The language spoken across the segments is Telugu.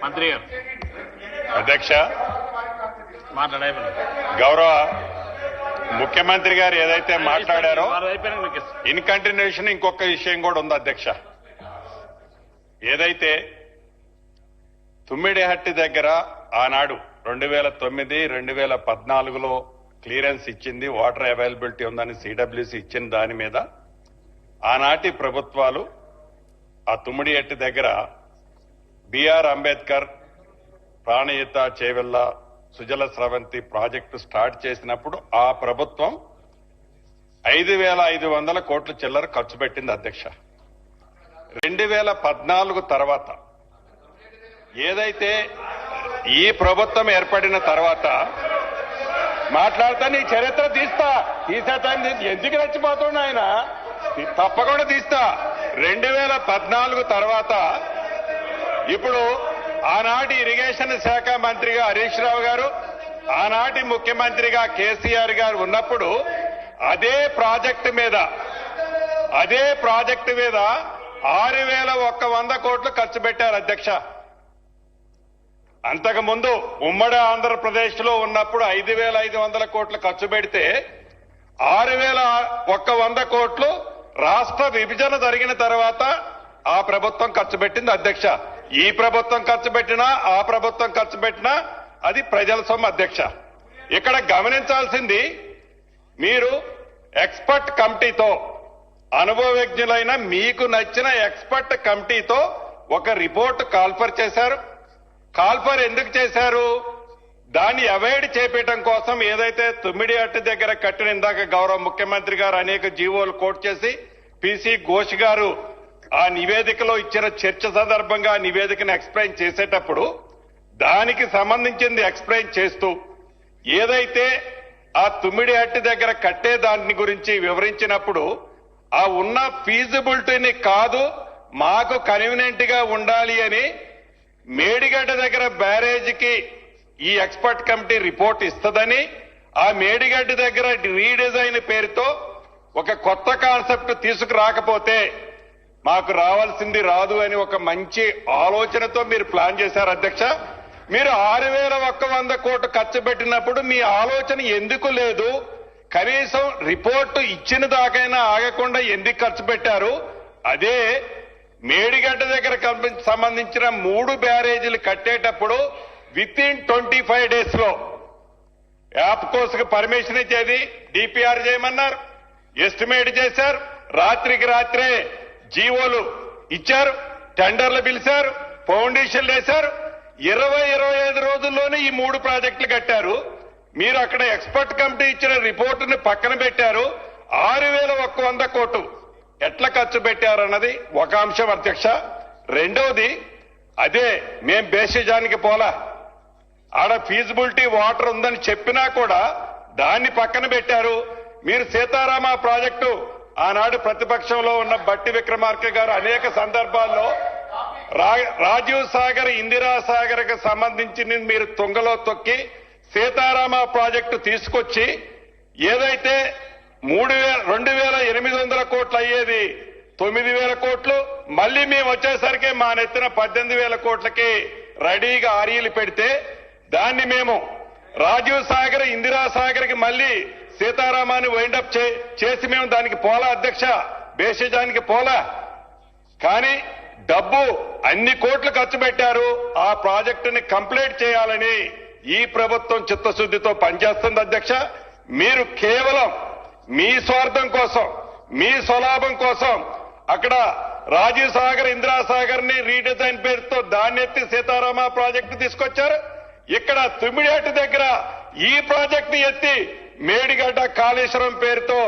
మంత్రి గారు అధ్యక్ష, మాట్లాడే గౌరవ ముఖ్యమంత్రి గారు ఏదైతే మాట్లాడారో అయిపోయినా ఇన్ కంటిన్యూషన్ ఇంకొక విషయం కూడా ఉంది అధ్యక్ష. ఏదైతే తుమ్మిడిహట్టి దగ్గర ఆనాడు 2009, 2014లో క్లియరెన్స్ ఇచ్చింది, వాటర్ అవైలబిలిటీ ఉందని సిడబ్ల్యూసి ఇచ్చిన దాని మీద ఆనాటి ప్రభుత్వాలు ఆ తుమ్మిడిహట్టి దగ్గర BR Ambedkar, Pranahita, Chevella, Sujala Sravanthi project start చేసినప్పుడు ఆ ప్రభుత్వం 5,500 కోట్ల చిల్లర ఖర్చు పెట్టింది అధ్యక్ష. 2014 తర్వాత ఏదైతే ఈ ప్రభుత్వం ఏర్పడిన తర్వాత మాట్లాడతా నీ చరిత్ర తీసేతాన్ని ఎందుకు రెచ్చిపోతున్నా ఆయన తప్పకుండా తీస్తా. 2014 తర్వాత ఇప్పుడు ఆనాటి ఇరిగేషన్ శాఖ మంత్రిగా హరీష్ రావు గారు, ఆనాటి ముఖ్యమంత్రిగా కేసీఆర్ గారు ఉన్నప్పుడు అదే ప్రాజెక్టు మీద 6,100 కోట్లు ఖర్చు పెట్టారు అధ్యక్ష. అంతకుముందు ఉమ్మడి ఆంధ్రప్రదేశ్ లో ఉన్నప్పుడు 5,500 కోట్లు ఖర్చు పెడితే 6,100 కోట్లు రాష్ట్ర విభజన జరిగిన తర్వాత ఆ ప్రభుత్వం ఖర్చు పెట్టింది అధ్యక్ష. ఈ ప్రభుత్వం ఖర్చు పెట్టినా ఆ ప్రభుత్వం ఖర్చు పెట్టినా అది ప్రజల సొమ్ము అధ్యక్ష. ఇక్కడ గమనించాల్సింది, మీరు ఎక్స్పర్ట్ కమిటీతో, అనుభవజ్ఞులైన మీకు నచ్చిన ఎక్స్పర్ట్ కమిటీతో ఒక రిపోర్ట్ కాల్ఫర్ చేశారు. కాల్ఫర్ ఎందుకు చేశారు? దాన్ని అవాయిడ్ చేపట్టడం కోసం. ఏదైతే తుమ్మిడిహట్టి దగ్గర కట్టిన, ఇందాక గౌరవ ముఖ్యమంత్రి గారు అనేక జీవోలు కోట్ చేసి పిసి ఘోష్ గారు ఆ నివేదికలో ఇచ్చిన చర్చ సందర్భంగా ఆ నివేదికను ఎక్స్ప్లెయిన్ చేసేటప్పుడు దానికి సంబంధించింది ఎక్స్ప్లెయిన్ చేస్తూ ఏదైతే ఆ తుమ్మిడిహట్టి దగ్గర కట్టే దాని గురించి వివరించినప్పుడు ఆ ఉన్న ఫీజిబిలిటీని కాదు, మాకు కన్వీనియంట్ గా ఉండాలి అని మేడిగడ్డ దగ్గర బ్యారేజీకి ఈ ఎక్స్పర్ట్ కమిటీ రిపోర్ట్ ఇస్తుందని, ఆ మేడిగడ్డ దగ్గర రీడిజైన్ పేరుతో ఒక కొత్త కాన్సెప్ట్ తీసుకురాకపోతే మాకు రావాల్సింది రాదు అని ఒక మంచి ఆలోచనతో మీరు ప్లాన్ చేశారు అధ్యక్ష. మీరు 6,100 కోట్లు ఖర్చు పెట్టినప్పుడు మీ ఆలోచన ఎందుకు లేదు? కనీసం రిపోర్టు ఇచ్చిన దాకైనా ఆగకుండా ఎందుకు ఖర్చు పెట్టారు? అదే మేడిగడ్డ దగ్గర సంబంధించిన 3 బ్యారేజీలు కట్టేటప్పుడు విత్ ఇన్ 25 days లో యాప్ కోర్సుకు పర్మిషన్ ఇచ్చేది, డిపిఆర్ చేయమన్నారు, ఎస్టిమేట్ చేశారు, రాత్రికి రాత్రే జీవోలు ఇచ్చారు, టెండర్లు పిలిచారు, ఫౌండేషన్లు వేశారు. 20-25 రోజుల్లోనే ఈ 3 ప్రాజెక్టులు కట్టారు. మీరు అక్కడ ఎక్స్పర్ట్ కమిటీ ఇచ్చిన రిపోర్టుని పక్కన పెట్టారు. 6,100 కోట్లు ఎట్లా ఖర్చు పెట్టారన్నది ఒక అంశం అధ్యక్ష. రెండోది, అదే మేం బేసిజానికి పోలా, ఆడ ఫీజిబిలిటీ వాటర్ ఉందని చెప్పినా కూడా దాన్ని పక్కన పెట్టారు. మీరు సీతారామ ప్రాజెక్టు ఆనాడు ప్రతిపక్షంలో ఉన్న బట్టి విక్రమార్క గారు అనేక సందర్భాల్లో రాజీవ్ సాగర్, ఇందిరా సాగర్ కి సంబంధించి మీరు తుంగలో తొక్కి సీతారామ ప్రాజెక్టు తీసుకొచ్చి ఏదైతే 2,800 కోట్లు అయ్యేది 9,000 కోట్లు, మళ్లీ మేము వచ్చేసరికి మా నెత్తిన 18,000 కోట్లకి రెడీగా ఆర్ఈలు పెడితే దాన్ని మేము రాజీవ్ సాగర్, ఇందిరా సాగర్ కి మళ్లీ సీతారామాన్ని వైండప్ చేసి మేము దానికి పోలా అధ్యక్ష, బేసిజానికి పోలా. కానీ డబ్బు అన్ని కోట్లు ఖర్చు పెట్టారు. ఆ ప్రాజెక్టుని కంప్లీట్ చేయాలని ఈ ప్రభుత్వం చిత్తశుద్ధితో పనిచేస్తుంది అధ్యక్ష. మీరు కేవలం మీ స్వార్థం కోసం, మీ స్వలాభం కోసం అక్కడ రాజీవ్ సాగర్, ఇందిరా సాగర్ ని రీడిజైన్ పేరుతో దాన్ని ఎత్తి సీతారామ ప్రాజెక్టు తీసుకొచ్చారు. ఇక్కడ తుమ్మిడిహట్టి దగ్గర ఈ ప్రాజెక్టుని ఎత్తి మేడిగడ్డ కాళేశ్వరం పేరుతో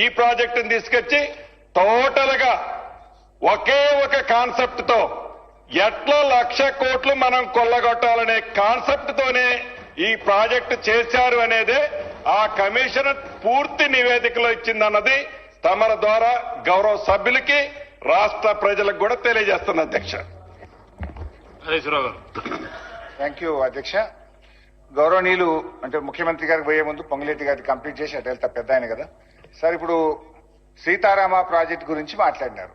ఈ ప్రాజెక్టును తీసుకొచ్చి టోటల్ గా ఒకే ఒక కాన్సెప్ట్ తో ఎట్లా 1,00,000 కోట్లు మనం కొల్లగొట్టాలనే కాన్సెప్ట్ తోనే ఈ ప్రాజెక్టు చేశారు అనేదే ఆ కమిషన్ పూర్తి నివేదికలో ఇచ్చిందన్నది తమర ద్వారా గౌరవ సభ్యులకి, రాష్ట్ర ప్రజలకు కూడా తెలియజేస్తున్న అధ్యక్ష. హరీష్ రావు గారు. థ్యాంక్ యూ అధ్యక్ష. గౌరవనీయులు అంటే ముఖ్యమంత్రి గారికి పోయే ముందు పొంగులేటి గారికి కంప్లీట్ చేసి అటు వెళ్తా, పెద్ద ఆయన కదా సార్. ఇప్పుడు సీతారామ ప్రాజెక్టు గురించి మాట్లాడినారు.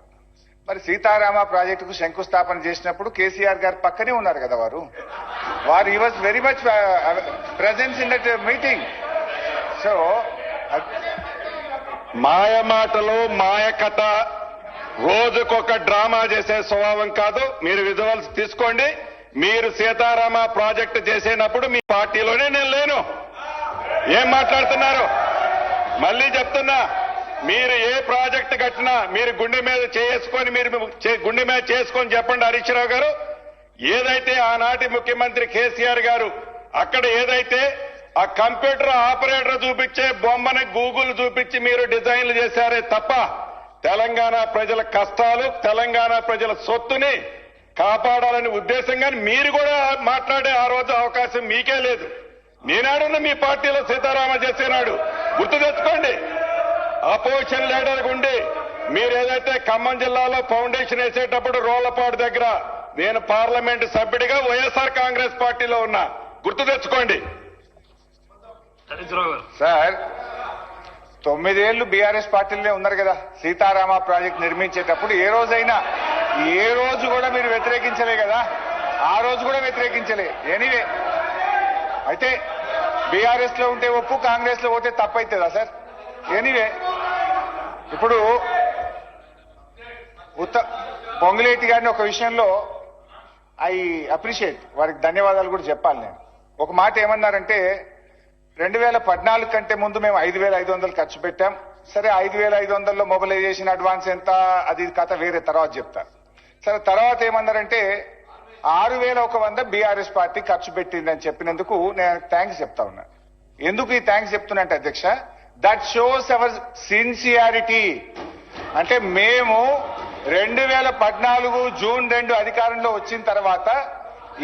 మరి సీతారామ ప్రాజెక్టుకు శంకుస్థాపన చేసినప్పుడు కేసీఆర్ గారు పక్కనే ఉన్నారు కదా వారు he was very much presence in that meeting. So మాయ మాటలు మాయ కథ రోజుకొక డ్రామా చేసే స్వభావం కాదు. మీరు విజువల్స్ తీసుకోండి. మీరు సీతారామ ప్రాజెక్టు చేసేటప్పుడు మీ పార్టీలోనే నేను లేను. ఏం మాట్లాడుతున్నారు? మళ్ళీ చెప్తున్నా, మీరు ఏ ప్రాజెక్టు కట్టినా మీరు గుండె మీద చేసుకొని గుండె మీద చేసుకొని చెప్పండి హరీష్ రావు గారు. ఏదైతే ఆనాటి ముఖ్యమంత్రి కేసీఆర్ గారు అక్కడ ఏదైతే ఆ కంప్యూటర్ ఆపరేటర్ చూపించే బొమ్మని గూగుల్ చూపించి మీరు డిజైన్లు చేశారే తప్ప తెలంగాణ ప్రజల కష్టాలు, తెలంగాణ ప్రజల సొత్తుని కాపాడాలనే ఉద్దేశంగా మీరు కూడా మాట్లాడే ఆ రోజు అవకాశం మీకే లేదు. నేనాడున్న మీ పార్టీలో సీతారామ చేసేనాడు గుర్తు తెచ్చుకోండి. అపోజిషన్ లీడర్ ఉండి మీరు ఏదైతే ఖమ్మం జిల్లాలో ఫౌండేషన్ వేసేటప్పుడు రోళ్లపాడు దగ్గర నేను పార్లమెంటు సభ్యుడిగా వైఎస్ఆర్ కాంగ్రెస్ పార్టీలో ఉన్నా, గుర్తు తెచ్చుకోండి. హరీష్ రావు గారు. సార్ 9 ఏళ్లు బీఆర్ఎస్ పార్టీలోనే ఉన్నారు కదా. సీతారామ ప్రాజెక్ట్ నిర్మించేటప్పుడు ఏ రోజు కూడా మీరు వ్యతిరేకించలే కదా. ఆ రోజు కూడా వ్యతిరేకించలే. ఎనీవే, అయితే బీఆర్ఎస్ లో ఉంటే ఒప్పు, కాంగ్రెస్ లో పోతే తప్పైతుందా సార్? ఎనీవే, ఇప్పుడు పొంగులేటి గారిని ఒక విషయంలో ఐ అప్రిషియేట్, వారికి ధన్యవాదాలు కూడా చెప్పాలి. నేను ఒక మాట ఏమన్నారంటే 2014 కంటే ముందు మేము 5,500 ఖర్చు పెట్టాం. సరే, 5,500లో మొబిలైజేషన్ అడ్వాన్స్ ఎంత, అది కథ వేరే, తర్వాత చెప్తారు. సరే, తర్వాత ఏమన్నారంటే 6,100 బీఆర్ఎస్ పార్టీ ఖర్చు పెట్టిందని చెప్పినందుకు నేను థ్యాంక్స్ చెప్తా ఉన్నా. ఎందుకు ఈ థ్యాంక్స్ చెప్తున్నట్టు అధ్యక్ష, దట్ షోస్ అవర్ సిన్సియారిటీ. అంటే మేము 2014 జూన్ 2 అధికారంలో వచ్చిన తర్వాత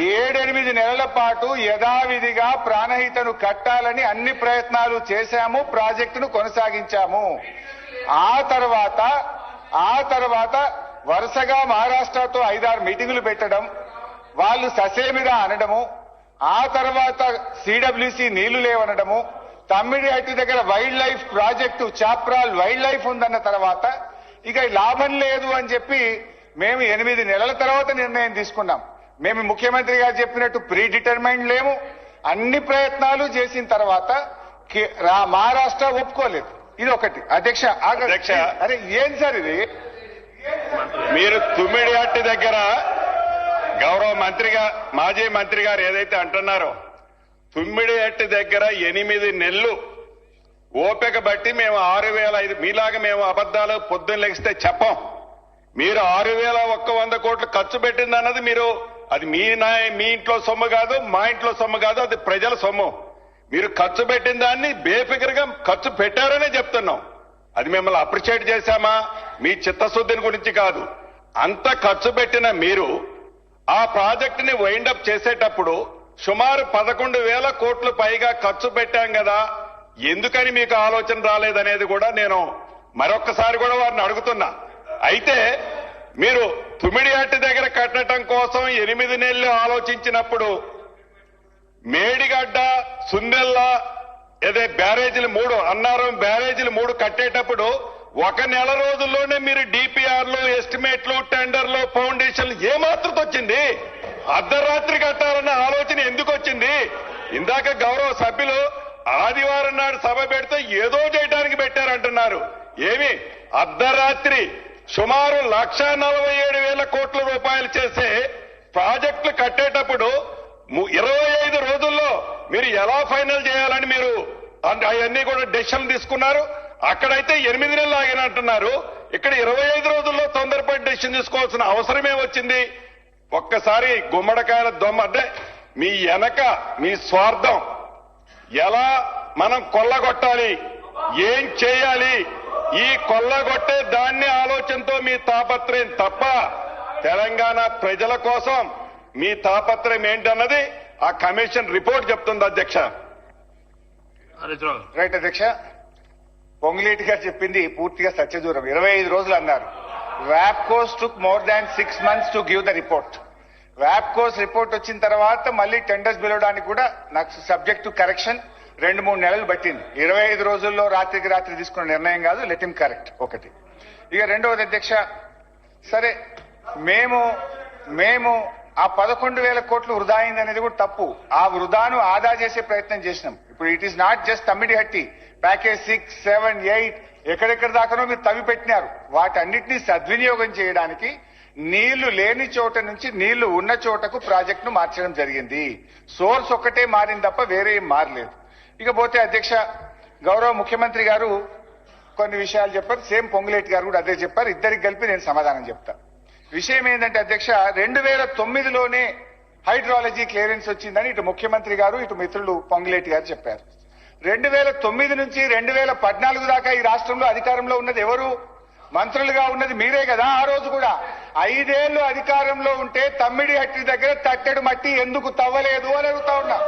7-8 నెలల పాటు యథావిధిగా ప్రాణహితను కట్టాలని అన్ని ప్రయత్నాలు చేశాము, ప్రాజెక్టును కొనసాగించాము. ఆ తర్వాత వరుసగా మహారాష్ట్రతో 5-6 మీటింగులు పెట్టడం, వాళ్ళు ససేమిరా అనడము, ఆ తర్వాత సిడబ్ల్యూసి నీళ్లు లేవనడము, తమ్మిడిహట్టి దగ్గర wild life project Chaprala wild life ఉందన్న తర్వాత ఇక లాభం లేదు అని చెప్పి మేము 8 నెలల తర్వాత నిర్ణయం తీసుకున్నాం. మేము ముఖ్యమంత్రి గారు చెప్పినట్టు ప్రీ డిటర్మైండ్ లేము. అన్ని ప్రయత్నాలు చేసిన తర్వాత మహారాష్ట్ర ఒప్పుకోలేదు. ఇది ఒకటి. అధ్యక్ష, అరే ఏం సార్ ఇది? మీరు తుమ్మిడిహట్టి దగ్గర గౌరవ మంత్రిగా మాజీ మంత్రి గారు ఏదైతే అంటున్నారో, తుమ్మిడిహట్టి దగ్గర 8 నెలలు ఓపిక బట్టి మేము 6,500, మీలాగా మేము అబద్దాలు పొద్దున్న లెగిస్తే చెప్పం. మీరు 6,100 కోట్లు ఖర్చు పెట్టింది అన్నది అది మీ ఇంట్లో సొమ్ము కాదు, మా ఇంట్లో సొమ్ము కాదు, అది ప్రజల సొమ్ము. మీరు ఖర్చు పెట్టిన దాన్ని బేఫికర్గా ఖర్చు పెట్టారనే చెప్తున్నాం. అది మిమ్మల్ని అప్రిషియేట్ చేశామా మీ చిత్తశుద్ధిని గురించి కాదు. అంత ఖర్చు పెట్టిన మీరు ఆ ప్రాజెక్టుని వైండప్ చేసేటప్పుడు సుమారు 11,000 కోట్లు పైగా ఖర్చు పెట్టాం కదా, ఎందుకని మీకు ఆలోచన రాలేదనేది కూడా నేను మరొక్కసారి కూడా వారిని అడుగుతున్నా. అయితే మీరు తుమ్మిడిహట్టి దగ్గర కట్టడం కోసం 8 నెలలు ఆలోచించినప్పుడు మేడిగడ్డ, సుందెల్ల బ్యారేజీలు 3 అన్నారం బ్యారేజీలు 3 కట్టేటప్పుడు 1 నెల రోజుల్లోనే మీరు డిపిఆర్లు, ఎస్టిమేట్లు, టెండర్లు, ఫౌండేషన్లు ఏమాత్రం వచ్చింది? అర్ధరాత్రి కట్టాలన్న ఆలోచన ఎందుకు వచ్చింది? ఇందాక గౌరవ సభ్యులు ఆదివారం నాడు సభ పెడితే ఏదో చేయడానికి పెట్టారంటున్నారు. ఏమి అర్ధరాత్రి సుమారు 1,47,000 కోట్ల రూపాయలు చేసే ప్రాజెక్టులు కట్టేటప్పుడు 25 రోజుల్లో మీరు ఎలా ఫైనల్ చేయాలని మీరు అవన్నీ కూడా డెసిషన్ తీసుకున్నారు. అక్కడైతే 8 నెలలు ఆగినంటున్నారు. ఇక్కడ 25 రోజుల్లో తొందరపడి డెసిషన్ తీసుకోవాల్సిన అవసరమే వచ్చింది. ఒక్కసారి గుమ్మడికాయల దొమ్మ అంటే మీ వెనక మీ స్వార్థం, ఎలా మనం కొల్లగొట్టాలి, ఏం చేయాలి, ఈ కొల్లగొట్టే దాన్ని ఆలోచనతో మీ తాపత్రయం తప్ప తెలంగాణ ప్రజల కోసం మీ తాపత్రయం ఏంటన్నది ఆ కమిషన్ రిపోర్ట్ చెప్తుంది. అధ్యక్ష, రైట్ అధ్యక్ష, పొంగులేటి గారు చెప్పింది పూర్తిగా సత్యదూరం. 25 రోజులు అన్నారు. వ్యాప్కోస్ took more than 6 months to give the report. వ్యాప్కోస్ రిపోర్ట్ వచ్చిన తర్వాత మళ్ళీ టెండర్స్ పిలవడానికి కూడా నాకు సబ్జెక్ట్ టు కరెక్షన్ 2-3 నెలలు పట్టింది. 25 రోజుల్లో రాత్రికి రాత్రి తీసుకున్న నిర్ణయం కాదు. Let him correct. ఒకటి. ఇక రెండవది అధ్యక్ష, సరే మేము ఆ 11,000 కోట్లు వృధా అయింది అనేది కూడా తప్పు. ఆ వృధాను ఆదా చేసే ప్రయత్నం చేసినాం. ఇప్పుడు it is not just Tummidihatti package 6, 7, 8 ఎక్కడెక్కడ దాకానో మీరు తవ్వి పెట్టినారు. వాటన్నిటినీ సద్వినియోగం చేయడానికి నీళ్లు లేని చోట నుంచి నీళ్లు ఉన్న చోటకు ప్రాజెక్టును మార్చడం జరిగింది. సోర్స్ ఒక్కటే మారింది తప్ప వేరే ఏం మారలేదు. ఇకపోతే అధ్యక్ష, గౌరవ ముఖ్యమంత్రి గారు కొన్ని విషయాలు చెప్పారు, సేమ్ పొంగులేటి గారు కూడా అదే చెప్పారు. ఇద్దరికి కలిపి నేను సమాధానం చెప్తా. విషయం ఏంటంటే అధ్యక్ష, 2009లోనే హైడ్రాలజీ క్లియరెన్స్ వచ్చిందని ఇటు ముఖ్యమంత్రి గారు ఇటు మిత్రులు పొంగులేటి గారు చెప్పారు. 2009 నుంచి 2014 దాకా ఈ రాష్ట్రంలో అధికారంలో ఉన్నది ఎవరు? మంత్రులుగా ఉన్నది మీరే కదా. ఆ రోజు కూడా 5 ఏళ్లు అధికారంలో ఉంటే తమ్మిడిహట్టి దగ్గర తట్టెడు మట్టి ఎందుకు తవ్వలేదు అని అడుగుతా ఉన్నా.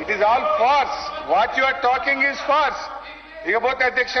It is all farce. What you are talking is farce. ఇకపోతే అధ్యక్ష,